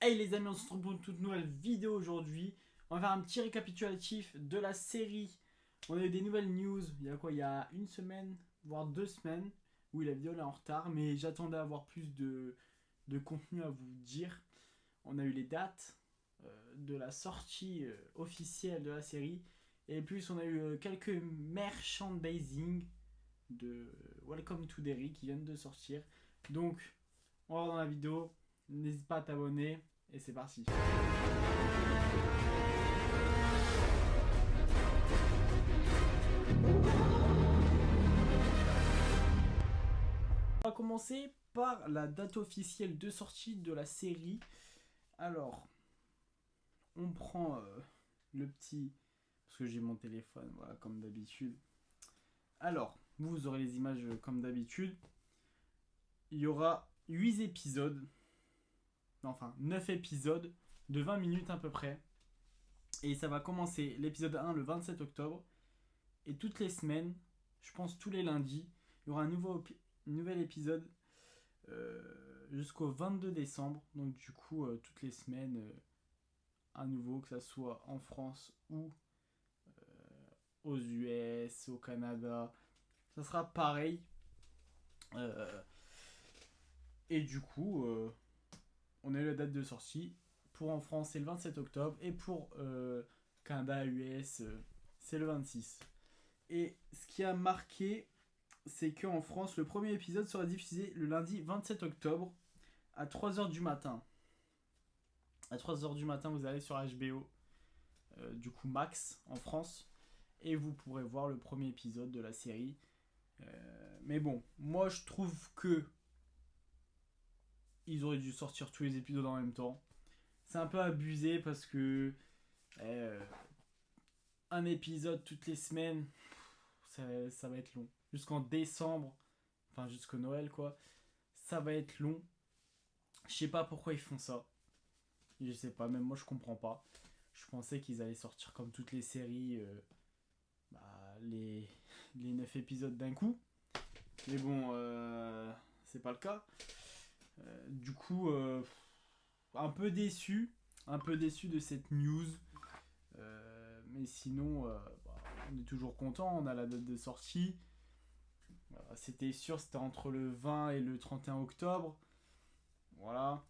Hey les amis, on se retrouve pour une toute nouvelle vidéo aujourd'hui. On va faire un petit récapitulatif de la série. On a eu des nouvelles news, il y a quoi? Il y a une semaine, voire 2 semaines. Oui, la vidéo elle est en retard, mais j'attendais à avoir plus de contenu à vous dire. On a eu les dates de la sortie officielle de la série. Et plus, on a eu quelques merchandising de Welcome to Derry qui viennent de sortir. Donc, on va voir dans la vidéo. N'hésite pas à t'abonner. Et c'est parti. On va commencer par la date officielle de sortie de la série. Alors, on prend le petit... Parce que j'ai mon téléphone, voilà, comme d'habitude. Alors, vous aurez les images comme d'habitude. Il y aura 8 épisodes. Enfin, 9 épisodes de 20 minutes à peu près. Et ça va commencer l'épisode 1 le 27 octobre. Et toutes les semaines, je pense tous les lundis, il y aura un nouvel épisode jusqu'au 22 décembre. Donc du coup, toutes les semaines, à nouveau, que ça soit en France ou aux US, au Canada, ça sera pareil. Euh, et du coup, on a eu la date de sortie. Pour en France, c'est le 27 octobre. Et pour Canada, US, c'est le 26. Et ce qui a marqué, c'est qu'en France, le premier épisode sera diffusé le lundi 27 octobre à 3h du matin. À 3h du matin, vous allez sur HBO, du coup Max en France, et vous pourrez voir le premier épisode de la série. Mais bon, moi je trouve que ils auraient dû sortir tous les épisodes en même temps. C'est un peu abusé parce que euh, un épisode toutes les semaines, ça va être long. Jusqu'en décembre, enfin jusqu'au Noël quoi, ça va être long. Je sais pas pourquoi ils font ça. Je sais pas, même moi je comprends pas. Je pensais qu'ils allaient sortir comme toutes les séries, les, les 9 épisodes d'un coup. Mais bon, c'est pas le cas. Du coup, un peu déçu. Un peu déçu de cette news. Mais sinon, on est toujours content. On a la date de sortie. C'était sûr, c'était entre le 20 et le 31 octobre. Voilà.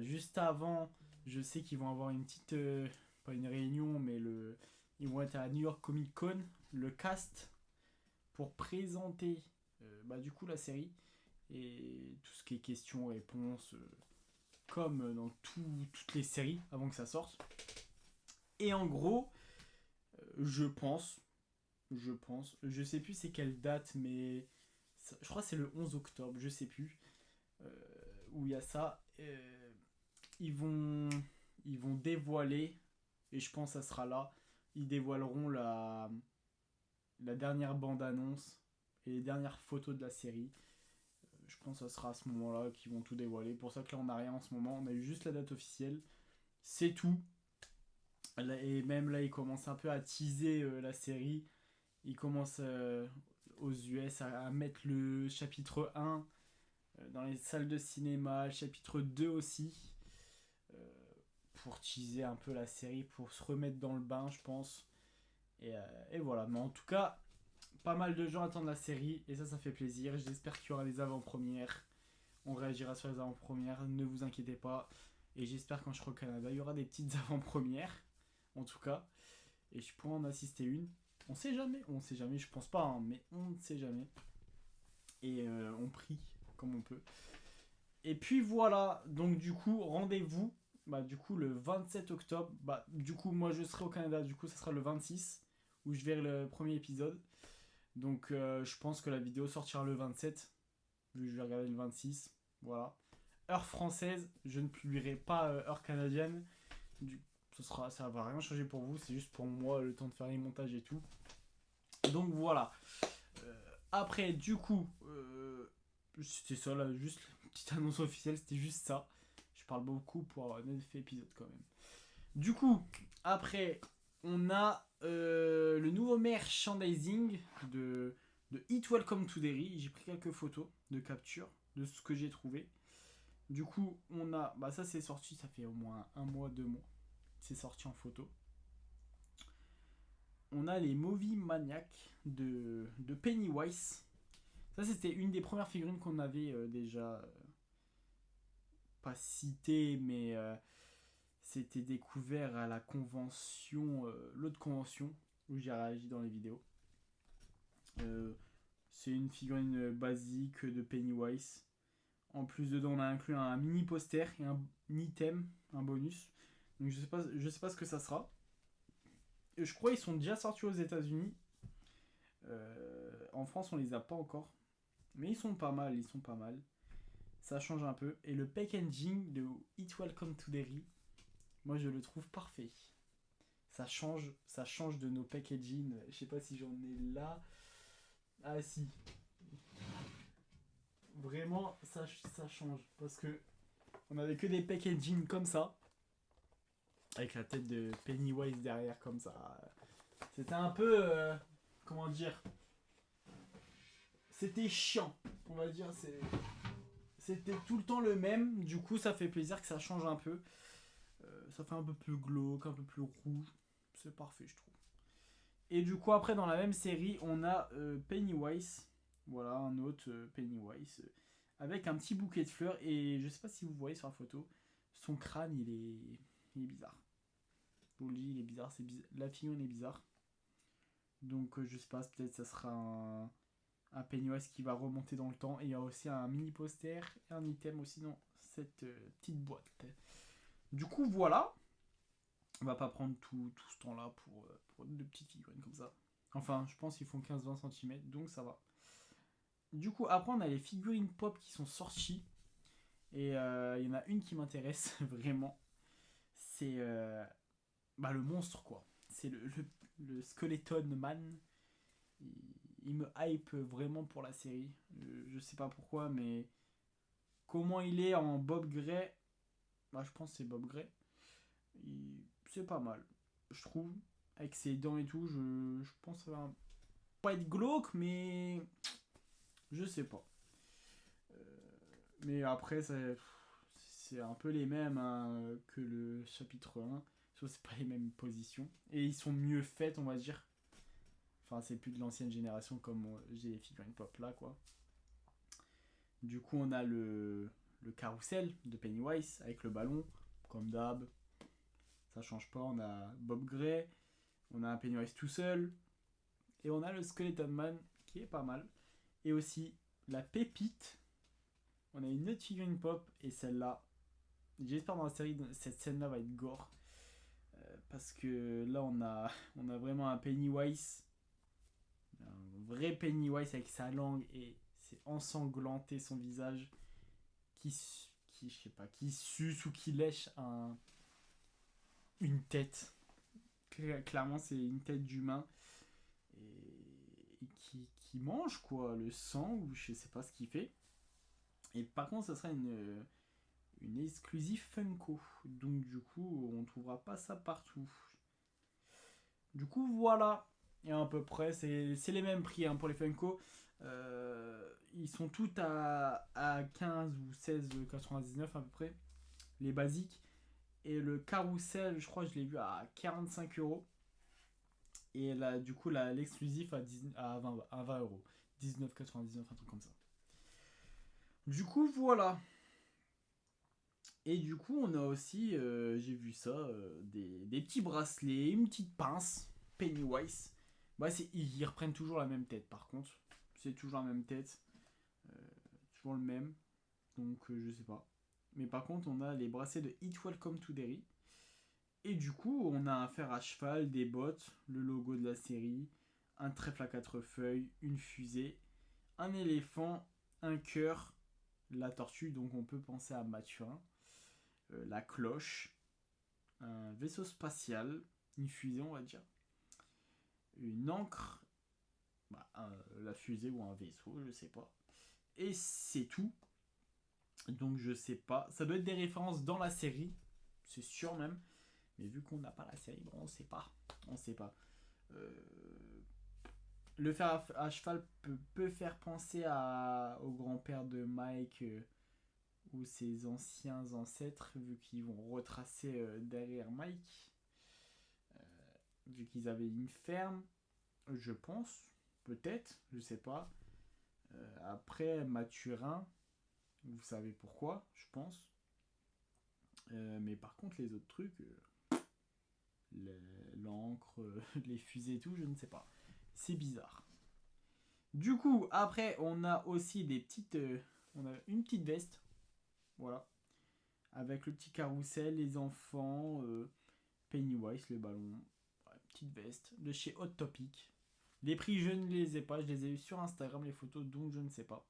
Juste avant, je sais qu'ils vont avoir une petite, pas une réunion, mais ils vont être à New York Comic Con, le cast, pour présenter du coup la série et tout ce qui est questions-réponses, comme dans toutes les séries avant que ça sorte. Et en gros, je sais plus c'est quelle date, mais je crois que c'est le 11 octobre, je sais plus, euh, où il y a ça. Ils vont, ils vont dévoiler, et je pense que ça sera là, ils dévoileront la dernière bande-annonce et les dernières photos de la série. Je pense que ça sera à ce moment-là qu'ils vont tout dévoiler. Pour ça que là, on n'a rien en ce moment. On a eu juste la date officielle. C'est tout. Et même là, ils commencent un peu à teaser la série. Ils commencent aux US à mettre le chapitre 1 dans les salles de cinéma, le chapitre 2 aussi. Euh, pour teaser un peu la série, pour se remettre dans le bain, je pense. Et voilà. Mais en tout cas, pas mal de gens attendent la série et ça fait plaisir. J'espère qu'il y aura des avant-premières. On réagira sur les avant-premières, ne vous inquiétez pas. Et j'espère quand je serai au Canada, il y aura des petites avant-premières, en tout cas. Et je pourrai en assister une. On sait jamais, je pense pas, hein, mais on ne sait jamais. Et on prie comme on peut. Et puis voilà, donc du coup, rendez-vous. Du coup, le 27 octobre. Du coup, moi je serai au Canada, du coup, ça sera le 26 où je verrai le premier épisode. Donc, je pense que la vidéo sortira le 27, vu que je vais regarder le 26. Voilà. Heure française, je ne publierai pas heure canadienne. Du, ça va rien changer pour vous, c'est juste pour moi le temps de faire les montages et tout. Donc voilà. Après, du coup, c'était ça là, juste la petite annonce officielle, c'était juste ça. Je parle beaucoup pour avoir 9 épisodes quand même. Du coup, après, on a le nouveau merchandising de It Welcome to Derry. J'ai pris quelques photos de capture de ce que j'ai trouvé. Du coup, on a. Bah, ça, c'est sorti, ça fait au moins un mois, 2 mois. C'est sorti en photo. On a les Movie Maniacs de Pennywise. Ça, c'était une des premières figurines qu'on avait déjà. Pas citées, mais c'était découvert à la convention. L'autre convention où j'ai réagi dans les vidéos. Euh, c'est une figurine basique de Pennywise. En plus, dedans, on a inclus un mini poster et un item, un bonus. Donc, je sais pas ce que ça sera. Je crois qu'ils sont déjà sortis aux États-Unis. En France, on les a pas encore. Mais ils sont pas mal, ils sont pas mal. Ça change un peu. Et le packaging de It Welcome to Derry, moi je le trouve parfait. Ça change de nos packaging. Je sais pas si j'en ai là. Ah si. Vraiment, ça change. Parce que on avait que des packaging comme ça. Avec la tête de Pennywise derrière comme ça. C'était un peu... comment dire, c'était chiant, on va dire. C'était tout le temps le même. Du coup, ça fait plaisir que ça change un peu. Ça fait un peu plus glauque, un peu plus rouge. C'est parfait, je trouve. Et du coup, après, dans la même série, on a Pennywise. Voilà, un autre Pennywise. Avec un petit bouquet de fleurs. Et je sais pas si vous voyez sur la photo, son crâne, il est bizarre. Je vous le dis, il est bizarre. La figurine est bizarre. Donc, je sais pas, peut-être ça sera un Pennywise qui va remonter dans le temps. Et il y a aussi un mini poster et un item aussi dans cette petite boîte. Du coup, voilà. On va pas prendre tout ce temps-là pour de petites figurines comme ça. Enfin, je pense qu'ils font 15-20 cm, donc ça va. Du coup, après, on a les figurines pop qui sont sorties. Et il y en a une qui m'intéresse vraiment. C'est le monstre, quoi. C'est le Skeleton Man. Il me hype vraiment pour la série. Je sais pas pourquoi, mais comment il est en Bob Gray, je pense que c'est Bob Gray. C'est pas mal, je trouve. Avec ses dents et tout, je pense que ça va pas être glauque, mais je sais pas. Mais après, c'est un peu les mêmes que le chapitre 1. Sauf que c'est pas les mêmes positions. Et ils sont mieux faites, on va dire. Enfin, c'est plus de l'ancienne génération comme j'ai les figurines pop là, quoi. Du coup, on a le carrousel de Pennywise avec le ballon, comme d'hab. Ça change pas. On a Bob Gray, on a un Pennywise tout seul, et on a le Skeleton Man qui est pas mal. Et aussi la pépite. On a une autre figurine pop, et celle-là, j'espère dans la série, cette scène-là va être gore. Parce que là, on a vraiment un Pennywise. Un vrai Pennywise avec sa langue et c'est ensanglanté son visage qui je sais pas, qui suce ou qui lèche une tête. Clairement, c'est une tête d'humain et qui mange quoi, le sang ou je sais pas ce qu'il fait. Et par contre, ça sera une exclusive Funko. Donc du coup, on trouvera pas ça partout. Du coup, voilà. Et à peu près, c'est les mêmes prix pour les Funko. Ils sont tous à 15 ou 16,99 à peu près. Les basiques. Et le carrousel, je crois que je l'ai vu à 45 euros. Et là, du coup, l'exclusif à 20 euros. 19,99, un truc comme ça. Du coup, voilà. Et du coup, on a aussi, j'ai vu ça, des petits bracelets, une petite pince, Pennywise. Ils reprennent toujours la même tête par contre. C'est toujours la même tête. Euh, Toujours le même. Donc, je sais pas. Mais par contre, on a les bracelets de It Welcome to Derry. Et du coup, on a un fer à cheval, des bottes, le logo de la série, un trèfle à 4 feuilles, une fusée, un éléphant, un cœur, la tortue, donc on peut penser à Mathurin, la cloche, un vaisseau spatial, une fusée on va dire, une encre, la fusée ou un vaisseau, je sais pas. Et c'est tout. Donc je sais pas. Ça doit être des références dans la série, c'est sûr même. Mais vu qu'on n'a pas la série, bon, on sait pas. On sait pas. Euh, le fer à cheval peut faire penser au grand-père de Mike ou ses anciens ancêtres, vu qu'ils vont retracer derrière Mike, vu qu'ils avaient une ferme, je pense, peut-être, je sais pas. Après, Mathurin, vous savez pourquoi, je pense. Mais par contre, les autres trucs, l'encre, les fusées et tout, je ne sais pas. C'est bizarre. Du coup, après, on a aussi des petites... on a une petite veste. Voilà. Avec le petit carrousel, les enfants, Pennywise, le ballon. Ouais, petite veste. De chez Hot Topic. Les prix, je ne les ai pas. Je les ai eu sur Instagram, les photos, donc je ne sais pas.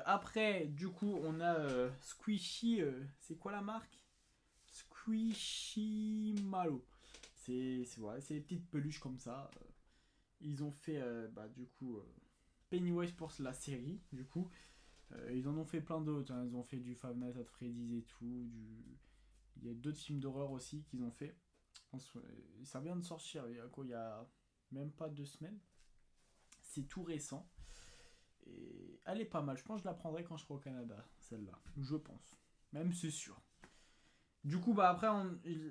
Après, du coup, on a Squishy. C'est quoi la marque? Squishmallow. C'est voilà, c'est des petites peluches comme ça. Ils ont fait, du coup, Pennywise pour la série, du coup. Ils en ont fait plein d'autres. Hein. Ils ont fait du Five Nights at Freddy's et tout. Il y a d'autres films d'horreur aussi qu'ils ont fait. Ça vient de sortir. Il y a quoi? Il y a même pas 2 semaines. C'est tout récent. Et elle est pas mal. Je pense que je la prendrai quand je serai au Canada, celle-là. Je pense. Même c'est sûr. Du coup, après,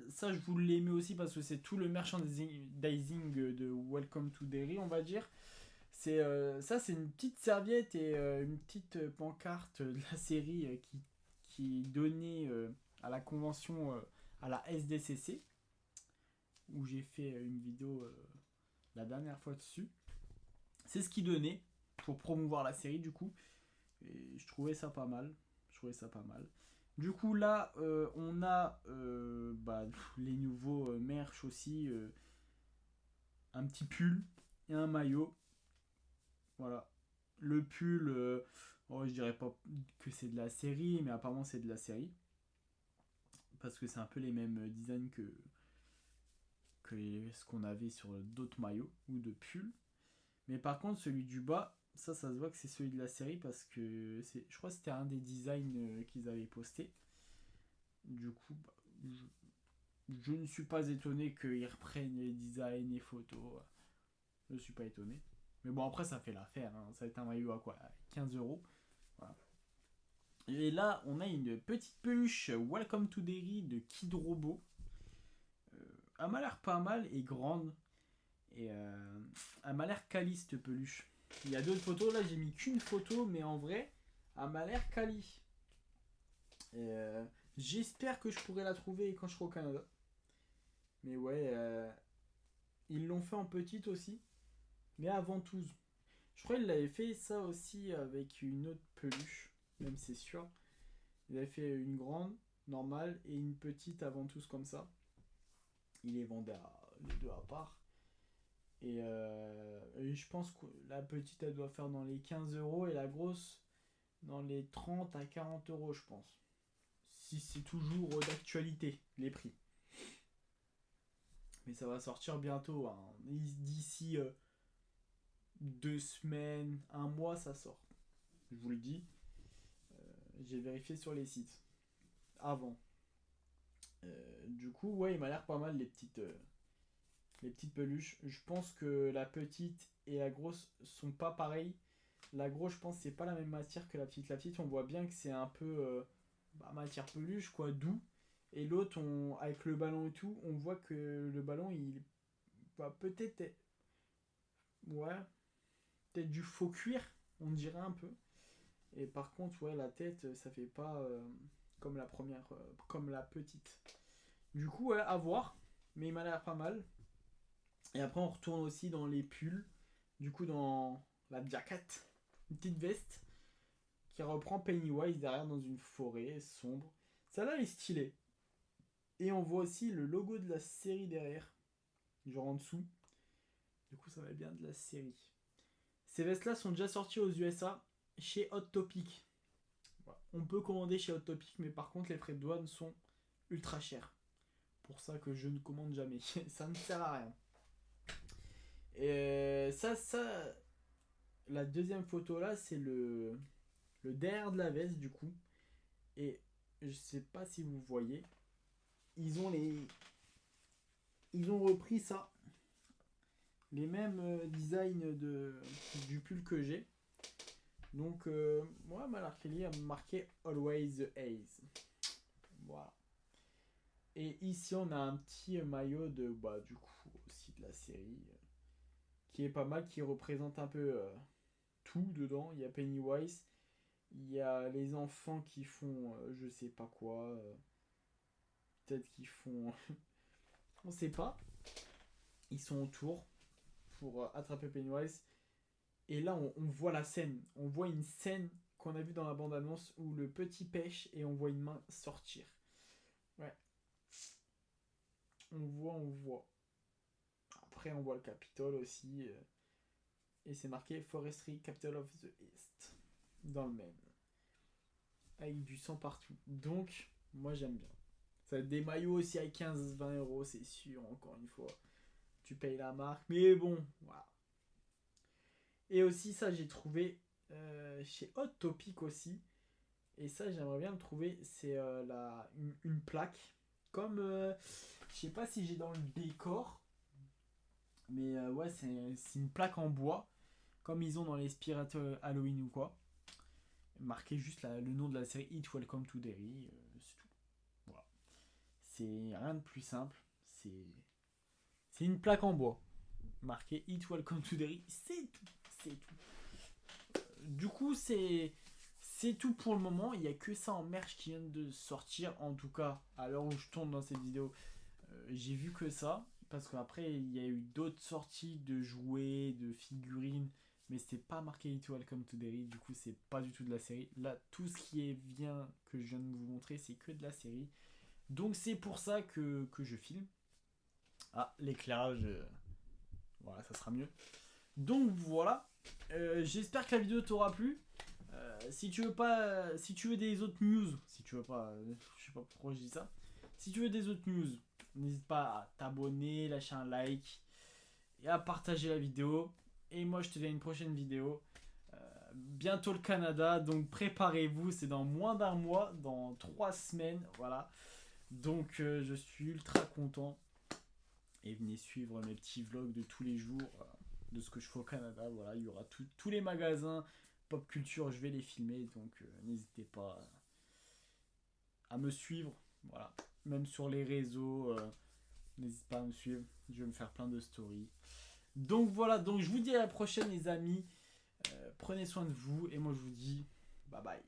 ça je vous l'ai mis aussi parce que c'est tout le merchandising de Welcome to Derry, on va dire. Ça, c'est une petite serviette et une petite pancarte de la série qui est donnée à la convention, à la SDCC, où j'ai fait une vidéo la dernière fois dessus. C'est ce qui donnait pour promouvoir la série, du coup. Et je trouvais ça pas mal. Du coup, là, on a les nouveaux merch aussi. Un petit pull et un maillot. Voilà. Le pull, je dirais pas que c'est de la série, mais apparemment c'est de la série. Parce que c'est un peu les mêmes designs que ce qu'on avait sur d'autres maillots ou de pulls. Mais par contre, celui du bas, ça se voit que c'est celui de la série parce que je crois que c'était un des designs qu'ils avaient posté. Du coup, je ne suis pas étonné qu'ils reprennent les designs, les photos. Je ne suis pas étonné. Mais bon, après, ça fait l'affaire. Hein. Ça va être un maillot à quoi? 15€. Voilà. Et là, on a une petite peluche Welcome to Derry de Kid Robot. Elle m'a l'air pas mal et grande. Et elle m'a l'air quali cette peluche. Il y a d'autres photos. Là, j'ai mis qu'une photo, mais en vrai, elle m'a l'air quali. J'espère que je pourrai la trouver quand je serai au Canada. Mais ouais, ils l'ont fait en petite aussi. Mais à Ventouses. Je crois qu'il avait fait ça aussi avec une autre peluche. Même c'est sûr. Il avait fait une grande, normale, et une petite à Ventouses comme ça. Il les vendait les deux à part. Et je pense que la petite, elle doit faire dans les 15€ et la grosse dans les 30 à 40€, je pense. Si c'est toujours d'actualité, les prix. Mais ça va sortir bientôt. Hein. D'ici 2 semaines, 1 mois, ça sort. Je vous le dis. J'ai vérifié sur les sites. Avant. Du coup, ouais, il m'a l'air pas mal les petites peluches. Je pense que la petite et la grosse sont pas pareilles. La grosse, je pense, c'est pas la même matière que la petite. La petite, on voit bien que c'est un peu matière peluche, quoi, doux. Et l'autre, avec le ballon et tout, on voit que le ballon, il va peut-être. Ouais, peut-être du faux cuir, on dirait un peu. Et par contre, ouais, la tête, ça fait pas comme la première, comme la petite. Du coup, ouais, à voir. Mais il m'a l'air pas mal. Et après, on retourne aussi dans les pulls. Du coup, dans la jacket. Une petite veste qui reprend Pennywise derrière dans une forêt sombre. Celle-là, elle est stylée. Et on voit aussi le logo de la série derrière. Genre en dessous. Du coup, ça va bien de la série. Ces vestes-là sont déjà sorties aux USA chez Hot Topic. Voilà. On peut commander chez Hot Topic, mais par contre, les frais de douane sont ultra chers. Pour ça que je ne commande jamais. Ça ne sert à rien. Et la deuxième photo là, c'est le derrière de la veste du coup. Et je sais pas si vous voyez, ils ont repris ça, les mêmes designs du pull que j'ai. Donc, moi, Malar Kelly a marqué Always the Ace. Voilà. Et ici, on a un petit maillot de, bah, du coup, aussi de la série, qui est pas mal, qui représente un peu tout dedans. Il y a Pennywise, il y a les enfants qui font je sais pas quoi, peut-être qu'ils font, on sait pas. Ils sont autour pour attraper Pennywise. Et là, on voit la scène. On voit une scène qu'on a vue dans la bande-annonce où le petit pêche et on voit une main sortir. Ouais. On voit. Après, on voit le Capitole aussi. Et c'est marqué Forestry Capital of the East. Dans le même. Avec du sang partout. Donc, moi j'aime bien. Ça va être des maillots aussi à 15-20 €, c'est sûr, encore une fois. Tu payes la marque. Mais bon, voilà. Et aussi, ça, j'ai trouvé chez Hot Topic aussi. Et ça, j'aimerais bien le trouver. C'est une plaque. Comme, je sais pas si j'ai dans le décor. Mais ouais, c'est une plaque en bois. Comme ils ont dans les Spirit Halloween ou quoi. Marqué juste le nom de la série It Welcome to Derry. C'est tout. Voilà. C'est rien de plus simple. C'est une plaque en bois. Marqué It Welcome to Derry. C'est tout. C'est tout. Du coup, c'est tout pour le moment. Il n'y a que ça en merch qui vient de sortir. En tout cas, à l'heure où je tourne dans cette vidéo, j'ai vu que ça. Parce qu'après, il y a eu d'autres sorties de jouets, de figurines. Mais c'était pas marqué It Welcome to Derry. Du coup, c'est pas du tout de la série. Là, tout ce qui est bien que je viens de vous montrer, c'est que de la série. Donc, c'est pour ça que je filme. Ah, l'éclairage. Voilà, ça sera mieux. Donc, voilà. J'espère que la vidéo t'aura plu. Si tu veux pas, si tu veux des autres news, si tu veux pas, je sais pas pourquoi je dis ça. Si tu veux des autres news, n'hésite pas à t'abonner, lâcher un like et à partager la vidéo. Et moi, je te dis à une prochaine vidéo. Bientôt le Canada, donc préparez-vous. C'est dans moins d'un mois, dans 3 semaines, voilà. Donc, je suis ultra content. Et venez suivre mes petits vlogs de tous les jours, de ce que je fais au Canada. Voilà, il y aura tous les magasins pop culture, je vais les filmer, donc n'hésitez pas à me suivre, voilà, même sur les réseaux, n'hésitez pas à me suivre, je vais me faire plein de stories. Donc voilà, donc je vous dis à la prochaine les amis, prenez soin de vous et moi je vous dis bye bye.